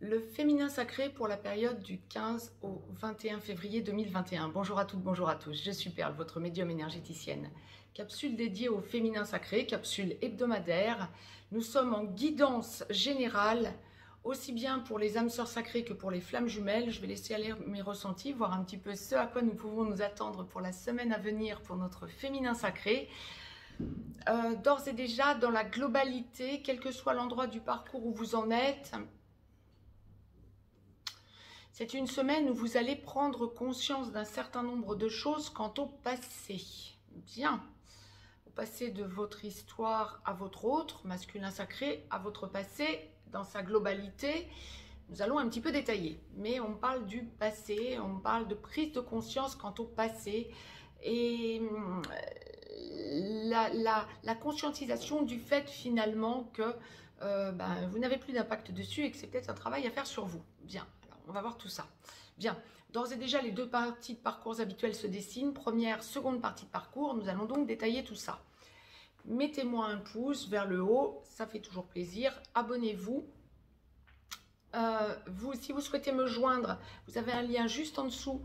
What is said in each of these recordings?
Le féminin sacré pour la période du 15 au 21 février 2021. Bonjour à toutes, bonjour à tous. Je suis Perle, votre médium énergéticienne. Capsule dédiée au féminin sacré, capsule hebdomadaire. Nous sommes en guidance générale, aussi bien pour les âmes sœurs sacrées que pour les flammes jumelles. Je vais laisser aller mes ressentis, voir un petit peu ce à quoi nous pouvons nous attendre pour la semaine à venir pour notre féminin sacré. D'ores et déjà, dans la globalité, quel que soit l'endroit du parcours où vous en êtes, c'est une semaine où vous allez prendre conscience d'un certain nombre de choses quant au passé. Bien, au passé de votre histoire à votre autre, masculin sacré, à votre passé, dans sa globalité. Nous allons un petit peu détailler, mais on parle du passé, on parle de prise de conscience quant au passé et la conscientisation du fait finalement que vous n'avez plus d'impact dessus et que c'est peut-être un travail à faire sur vous. Bien. On va voir tout ça. Bien, d'ores et déjà, les deux parties de parcours habituelles se dessinent. Première, seconde partie de parcours. Nous allons donc détailler tout ça. Mettez-moi un pouce vers le haut, ça fait toujours plaisir. Abonnez-vous. Si vous souhaitez me joindre, vous avez un lien juste en dessous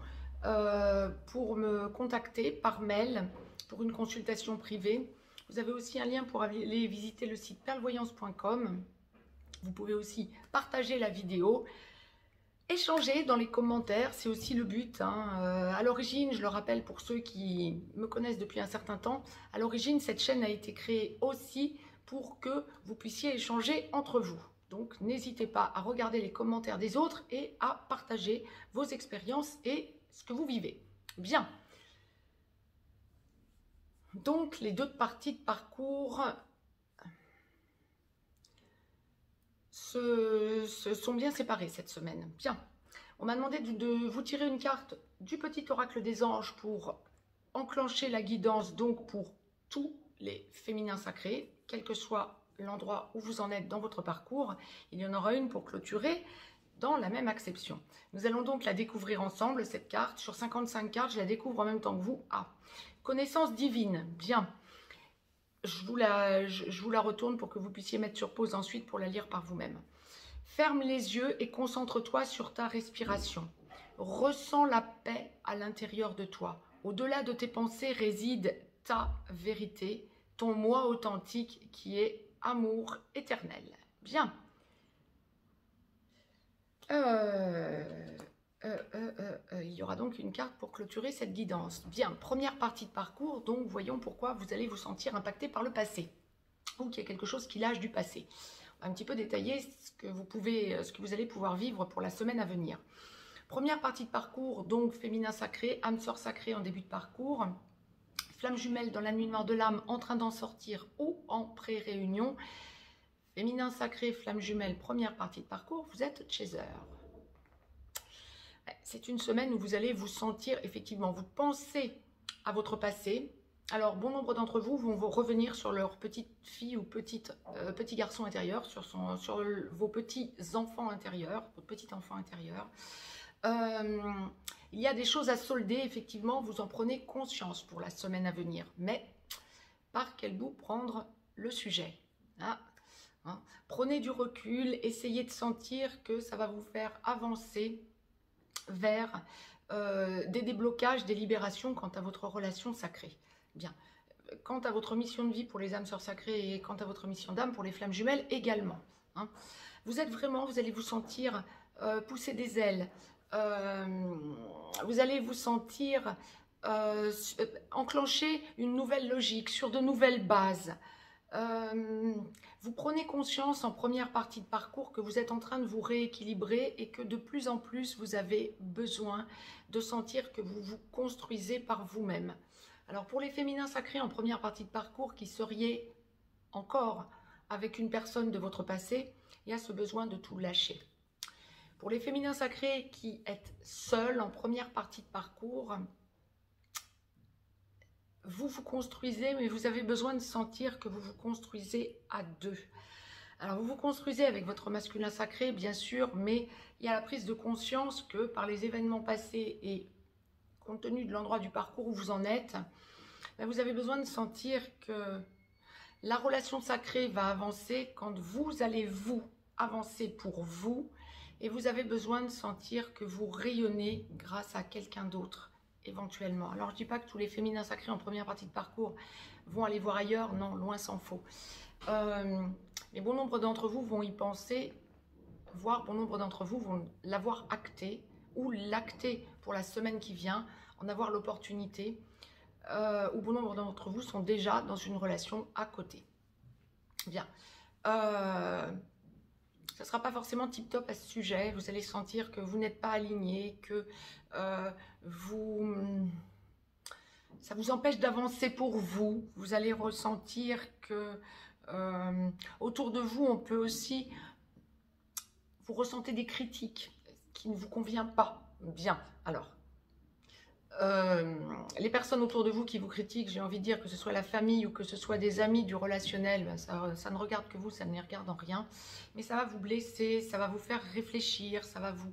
pour me contacter par mail pour une consultation privée. Vous avez aussi un lien pour aller visiter le site perlevoyance.com. Vous pouvez aussi partager la vidéo. Échanger dans les commentaires, c'est aussi le but. À l'origine, je le rappelle pour ceux qui me connaissent depuis un certain temps, à l'origine, cette chaîne a été créée aussi pour que vous puissiez échanger entre vous. Donc, n'hésitez pas à regarder les commentaires des autres et à partager vos expériences et ce que vous vivez. Bien. Donc, les deux parties de parcours se sont bien séparés cette semaine. Bien, on m'a demandé de vous tirer une carte du petit oracle des anges pour enclencher la guidance, donc pour tous les féminins sacrés, quel que soit l'endroit où vous en êtes dans votre parcours. Il y en aura une pour clôturer dans la même acception. Nous allons donc la découvrir ensemble, cette carte. Sur 55 cartes, je la découvre en même temps que vous. Connaissance divine, bien. Je vous la retourne pour que vous puissiez mettre sur pause ensuite pour la lire par vous-même. Ferme les yeux et concentre-toi sur ta respiration. Ressens la paix à l'intérieur de toi. Au-delà de tes pensées réside ta vérité, ton moi authentique qui est amour éternel. Bien. Il y aura donc une carte pour clôturer cette guidance. Bien, première partie de parcours, donc voyons pourquoi vous allez vous sentir impacté par le passé ou qu'il y a quelque chose qui lâche du passé. On va un petit peu détailler ce que vous allez pouvoir vivre pour la semaine à venir. Première partie de parcours, donc féminin sacré, âme sœur sacrée en début de parcours, flamme jumelle dans la nuit noire de l'âme en train d'en sortir ou en pré-réunion. Féminin sacré, flamme jumelle, première partie de parcours, vous êtes chaser. C'est une semaine où vous allez vous sentir, effectivement, vous pensez à votre passé. Alors, bon nombre d'entre vous vont revenir sur leur petite fille ou petit garçon intérieur, sur vos petits enfants intérieurs, votre petit enfant intérieur. Il y a des choses à solder, effectivement, vous en prenez conscience pour la semaine à venir. Mais, par quel bout prendre le sujet ? Prenez du recul, essayez de sentir que ça va vous faire avancer vers des déblocages, des libérations quant à votre relation sacrée. Bien. Quant à votre mission de vie pour les âmes sœurs sacrées et quant à votre mission d'âme pour les flammes jumelles également. Vous allez vous sentir pousser des ailes. Vous allez vous sentir enclencher une nouvelle logique sur de nouvelles bases. Vous prenez conscience en première partie de parcours que vous êtes en train de vous rééquilibrer et que de plus en plus vous avez besoin de sentir que vous vous construisez par vous-même. Alors pour les féminins sacrés en première partie de parcours qui seriez encore avec une personne de votre passé, il y a ce besoin de tout lâcher. Pour les féminins sacrés qui êtes seuls en première partie de parcours, vous vous construisez, mais vous avez besoin de sentir que vous vous construisez à deux. Alors, vous vous construisez avec votre masculin sacré, bien sûr, mais il y a la prise de conscience que par les événements passés et compte tenu de l'endroit du parcours où vous en êtes, vous avez besoin de sentir que la relation sacrée va avancer quand vous allez vous avancer pour vous et vous avez besoin de sentir que vous rayonnez grâce à quelqu'un d'autre éventuellement. Alors je ne dis pas que tous les féminins sacrés en première partie de parcours vont aller voir ailleurs, non, loin s'en faut. Mais bon nombre d'entre vous vont y penser, voire bon nombre d'entre vous vont l'avoir acté ou l'acter pour la semaine qui vient, en avoir l'opportunité, ou bon nombre d'entre vous sont déjà dans une relation à côté. Bien. Ça ne sera pas forcément tip-top à ce sujet. Vous allez sentir que vous n'êtes pas aligné, que ça vous empêche d'avancer pour vous. Vous allez ressentir que autour de vous, on peut aussi... Vous ressentez des critiques qui ne vous convient pas. Bien, alors... les personnes autour de vous qui vous critiquent, j'ai envie de dire que ce soit la famille ou que ce soit des amis du relationnel, ben ça ne regarde que vous, ça ne les regarde en rien. Mais ça va vous blesser, ça va vous faire réfléchir, ça va vous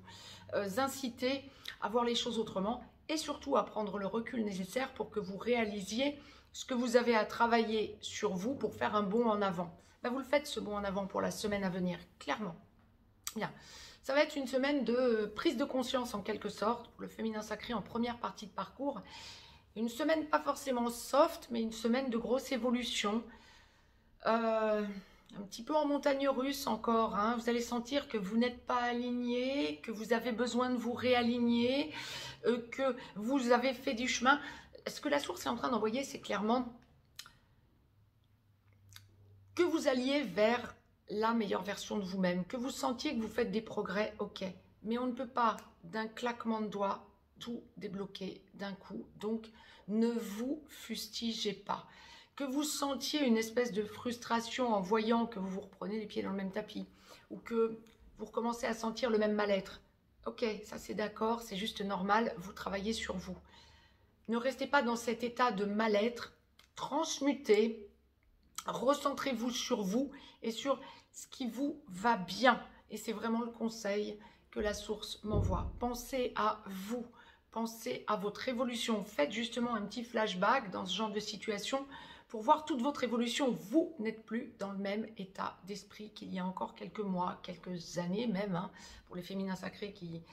inciter à voir les choses autrement et surtout à prendre le recul nécessaire pour que vous réalisiez ce que vous avez à travailler sur vous pour faire un bond en avant. Ben vous le faites ce bond en avant pour la semaine à venir, clairement. Bien. Ça va être une semaine de prise de conscience en quelque sorte pour le féminin sacré en première partie de parcours. Une semaine pas forcément soft, mais une semaine de grosse évolution. Un petit peu en montagne russe encore. Hein. Vous allez sentir que vous n'êtes pas aligné, que vous avez besoin de vous réaligner, que vous avez fait du chemin. Ce que la source est en train d'envoyer, c'est clairement que vous alliez vers la meilleure version de vous-même, que vous sentiez que vous faites des progrès, ok. Mais on ne peut pas, d'un claquement de doigts, tout débloquer d'un coup. Donc, ne vous fustigez pas. Que vous sentiez une espèce de frustration en voyant que vous vous reprenez les pieds dans le même tapis, ou que vous recommencez à sentir le même mal-être. Ok, ça c'est d'accord, c'est juste normal, vous travaillez sur vous. Ne restez pas dans cet état de mal-être, transmutez. Recentrez-vous sur vous et sur ce qui vous va bien. Et c'est vraiment le conseil que la source m'envoie. Pensez à vous, pensez à votre évolution. Faites justement un petit flashback dans ce genre de situation pour voir toute votre évolution. Vous n'êtes plus dans le même état d'esprit qu'il y a encore quelques mois, quelques années même. Hein, pour les féminins sacrés qui,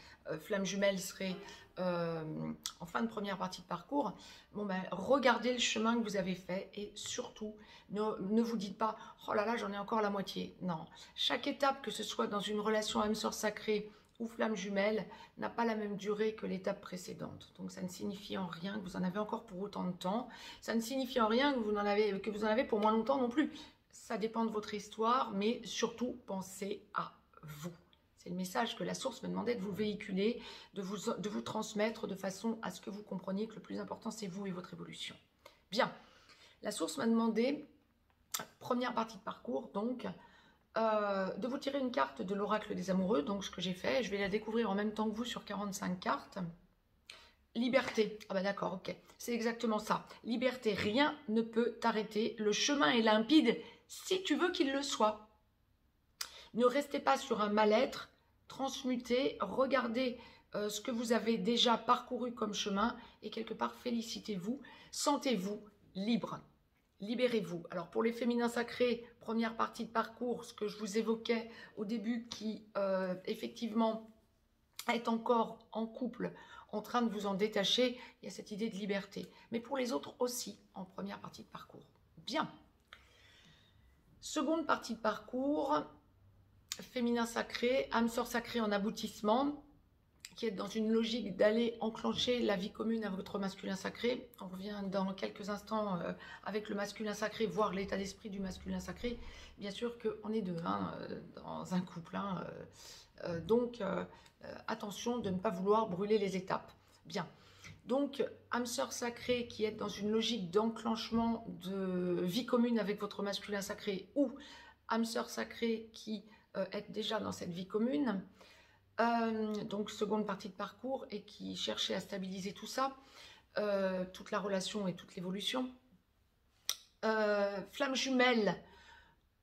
flammes jumelles, seraient en fin de première partie de parcours. Bon ben, regardez le chemin que vous avez fait et surtout, ne vous dites pas « Oh là là, j'en ai encore la moitié ». Non, chaque étape, que ce soit dans une relation âme sœur sacrée ou flamme jumelle, n'a pas la même durée que l'étape précédente. Donc ça ne signifie en rien que vous en avez encore pour autant de temps. Ça ne signifie en rien que vous en avez pour moins longtemps non plus. Ça dépend de votre histoire, mais surtout, pensez à vous. C'est le message que la source me demandait de vous véhiculer, de vous transmettre de façon à ce que vous compreniez que le plus important, c'est vous et votre évolution. Bien, la source m'a demandé, première partie de parcours, donc, de vous tirer une carte de l'oracle des amoureux, donc ce que j'ai fait, je vais la découvrir en même temps que vous sur 45 cartes. Liberté, ah ben d'accord, ok, c'est exactement ça. Liberté, rien ne peut t'arrêter, le chemin est limpide si tu veux qu'il le soit. Ne restez pas sur un mal-être, transmutez, regardez ce que vous avez déjà parcouru comme chemin et quelque part félicitez-vous, sentez-vous libre. Libérez-vous. Alors pour les féminins sacrés, première partie de parcours, ce que je vous évoquais au début qui effectivement est encore en couple, en train de vous en détacher, il y a cette idée de liberté. Mais pour les autres aussi, en première partie de parcours. Bien. Seconde partie de parcours, féminin sacré, âme sœur sacrée en aboutissement, qui est dans une logique d'aller enclencher la vie commune à votre masculin sacré. On revient dans quelques instants avec le masculin sacré, voir l'état d'esprit du masculin sacré. Bien sûr qu'on est deux hein, dans un couple. Hein, donc, attention de ne pas vouloir brûler les étapes. Bien. Donc, âme sœur sacrée qui est dans une logique d'enclenchement de vie commune avec votre masculin sacré ou âme sœur sacrée qui est déjà dans cette vie commune. Donc seconde partie de parcours et qui cherchait à stabiliser tout ça, toute la relation et toute l'évolution. Flamme jumelle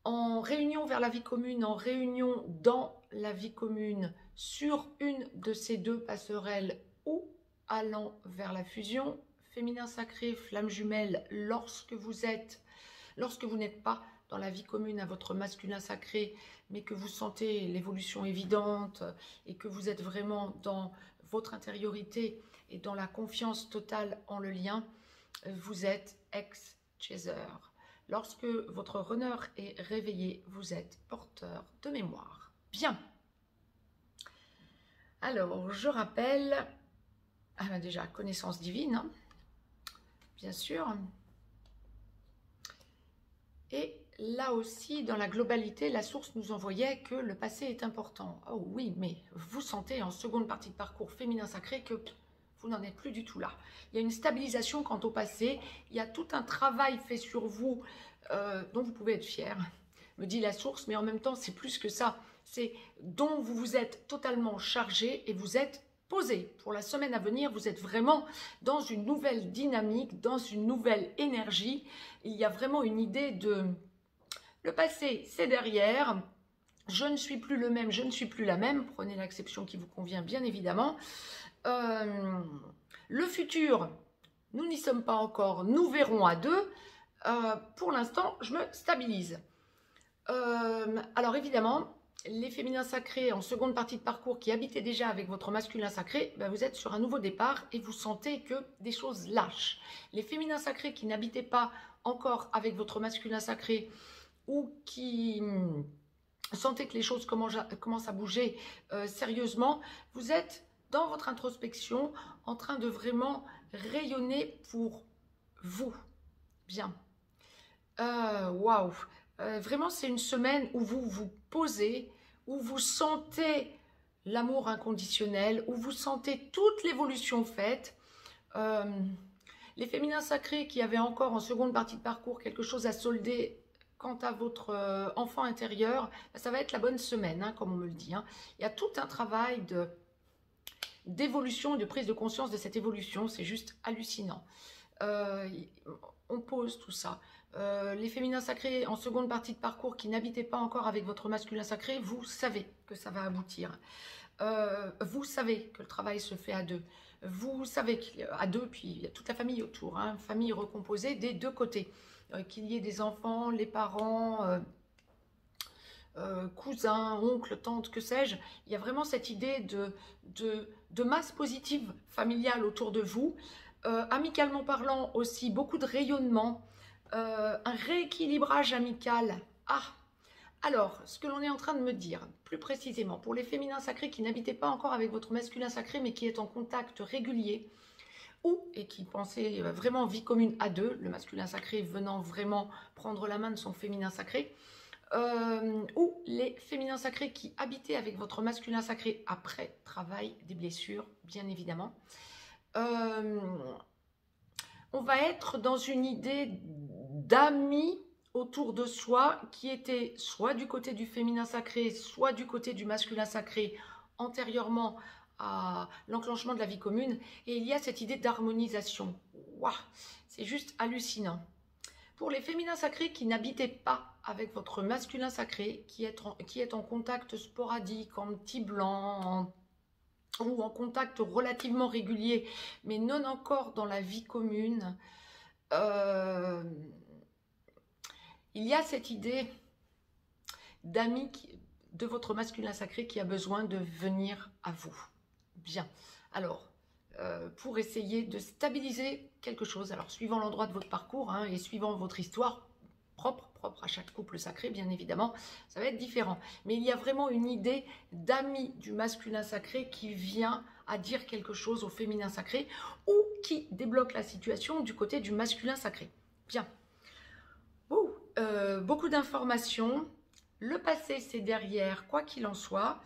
en réunion vers la vie commune, en réunion dans la vie commune sur une de ces deux passerelles ou allant vers la fusion. Féminin sacré, flamme jumelle lorsque vous n'êtes pas dans la vie commune à votre masculin sacré, mais que vous sentez l'évolution évidente et que vous êtes vraiment dans votre intériorité et dans la confiance totale en le lien, vous êtes ex-chaser. Lorsque votre runner est réveillé, vous êtes porteur de mémoire. Bien. Alors, je rappelle, déjà, connaissance divine, hein, bien sûr. Et là aussi, dans la globalité, la source nous envoyait que le passé est important. Oh oui, mais vous sentez en seconde partie de parcours féminin sacré que vous n'en êtes plus du tout là. Il y a une stabilisation quant au passé. Il y a tout un travail fait sur vous dont vous pouvez être fier, me dit la source. Mais en même temps, c'est plus que ça. C'est dont vous vous êtes totalement chargé et vous êtes posé. Pour la semaine à venir, vous êtes vraiment dans une nouvelle dynamique, dans une nouvelle énergie. Il y a vraiment une idée de... Le passé, c'est derrière. Je ne suis plus le même, je ne suis plus la même. Prenez l'acception qui vous convient, bien évidemment. Le futur, nous n'y sommes pas encore. Nous verrons à deux. Pour l'instant, je me stabilise. Alors évidemment, les féminins sacrés en seconde partie de parcours qui habitaient déjà avec votre masculin sacré, ben vous êtes sur un nouveau départ et vous sentez que des choses lâchent. Les féminins sacrés qui n'habitaient pas encore avec votre masculin sacré ou qui sentez que les choses commencent à bouger sérieusement, vous êtes dans votre introspection en train de vraiment rayonner pour vous. Bien. Waouh. Vraiment, c'est une semaine où vous vous posez, où vous sentez l'amour inconditionnel, où vous sentez toute l'évolution faite. Les féminins sacrés qui avaient encore en seconde partie de parcours quelque chose à solder quant à votre enfant intérieur, ça va être la bonne semaine, hein, comme on me le dit. Hein. Il y a tout un travail d'évolution et de prise de conscience de cette évolution. C'est juste hallucinant. On pose tout ça. Les féminins sacrés en seconde partie de parcours qui n'habitaient pas encore avec votre masculin sacré, vous savez que ça va aboutir. Vous savez que le travail se fait à deux. Vous savez qu'à deux, puis il y a toute la famille autour, hein, famille recomposée des deux côtés. Qu'il y ait des enfants, les parents, cousins, oncles, tantes, que sais-je. Il y a vraiment cette idée de masse positive familiale autour de vous. Amicalement parlant aussi, beaucoup de rayonnement. Un rééquilibrage amical. Ah, alors, ce que l'on est en train de me dire, plus précisément, pour les féminins sacrés qui n'habitaient pas encore avec votre masculin sacré, mais qui est en contact régulier, et qui pensaient vraiment vie commune à deux, le masculin sacré venant vraiment prendre la main de son féminin sacré, ou les féminins sacrés qui habitaient avec votre masculin sacré après travail des blessures, bien évidemment. On va être dans une idée d'amis autour de soi qui était soit du côté du féminin sacré, soit du côté du masculin sacré antérieurement à l'enclenchement de la vie commune. Et il y a cette idée d'harmonisation. Waouh, c'est juste hallucinant. Pour les féminins sacrés qui n'habitaient pas avec votre masculin sacré, qui est en contact sporadique, en petit blanc, ou en contact relativement régulier, mais non encore dans la vie commune, il y a cette idée d'ami de votre masculin sacré qui a besoin de venir à vous. Bien. Alors, pour essayer de stabiliser quelque chose, alors suivant l'endroit de votre parcours hein, et suivant votre histoire propre à chaque couple sacré, bien évidemment, ça va être différent. Mais il y a vraiment une idée d'ami du masculin sacré qui vient à dire quelque chose au féminin sacré ou qui débloque la situation du côté du masculin sacré. Bien. Beaucoup d'informations. Le passé, c'est derrière, quoi qu'il en soit.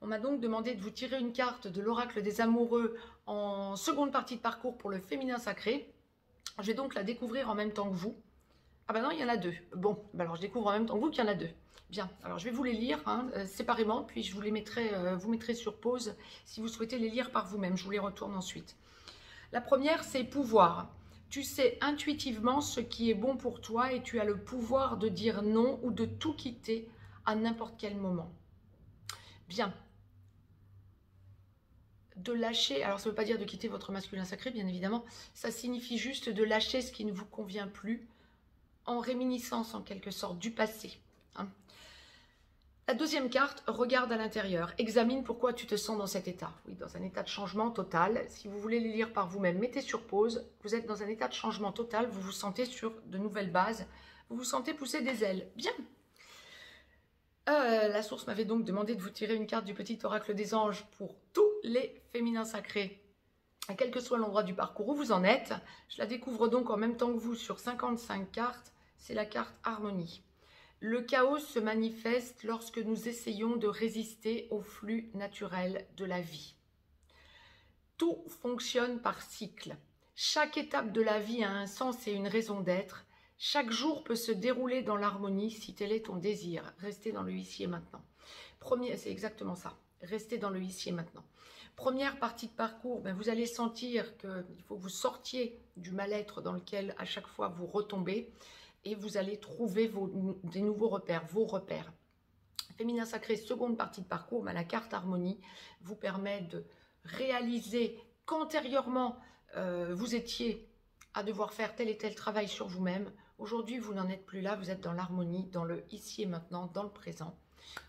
On m'a donc demandé de vous tirer une carte de l'oracle des amoureux en seconde partie de parcours pour le féminin sacré. Je vais donc la découvrir en même temps que vous. Ah ben non, il y en a deux. Bon, ben alors je découvre en même temps que vous qu'il y en a deux. Bien, alors je vais vous les lire hein, séparément, puis je vous les mettrai, vous mettrez sur pause si vous souhaitez les lire par vous-même. Je vous les retourne ensuite. La première, c'est pouvoir. Tu sais intuitivement ce qui est bon pour toi et tu as le pouvoir de dire non ou de tout quitter à n'importe quel moment. Bien. De lâcher, alors ça ne veut pas dire de quitter votre masculin sacré, bien évidemment. Ça signifie juste de lâcher ce qui ne vous convient plus en réminiscence en quelque sorte du passé. Hein. La deuxième carte, regarde à l'intérieur, examine pourquoi tu te sens dans cet état. Oui, dans un état de changement total. Si vous voulez les lire par vous-même, mettez sur pause. Vous êtes dans un état de changement total, vous vous sentez sur de nouvelles bases, vous vous sentez pousser des ailes. Bien. La source m'avait donc demandé de vous tirer une carte du petit oracle des anges pour tous les féminins sacrés. Quel que soit l'endroit du parcours où vous en êtes, je la découvre donc en même temps que vous sur 55 cartes, c'est la carte harmonie. Le chaos se manifeste lorsque nous essayons de résister au flux naturel de la vie. Tout fonctionne par cycle. Chaque étape de la vie a un sens et une raison d'être. Chaque jour peut se dérouler dans l'harmonie si tel est ton désir. Restez dans le ici et maintenant. C'est exactement ça. Restez dans le ici et maintenant. Première partie de parcours, vous allez sentir qu'il faut que vous sortiez du mal-être dans lequel à chaque fois vous retombez et vous allez trouver des nouveaux repères, vos repères. Féminin sacré, seconde partie de parcours, la carte harmonie vous permet de réaliser qu'antérieurement vous étiez à devoir faire tel et tel travail sur vous-même. Aujourd'hui, vous n'en êtes plus là, vous êtes dans l'harmonie, dans le ici et maintenant, dans le présent.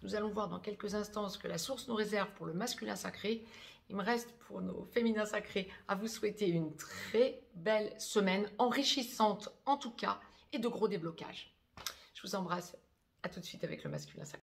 Nous allons voir dans quelques instants ce que la source nous réserve pour le masculin sacré. Il me reste pour nos féminins sacrés à vous souhaiter une très belle semaine, enrichissante en tout cas, et de gros déblocages. Je vous embrasse, à tout de suite avec le masculin sacré.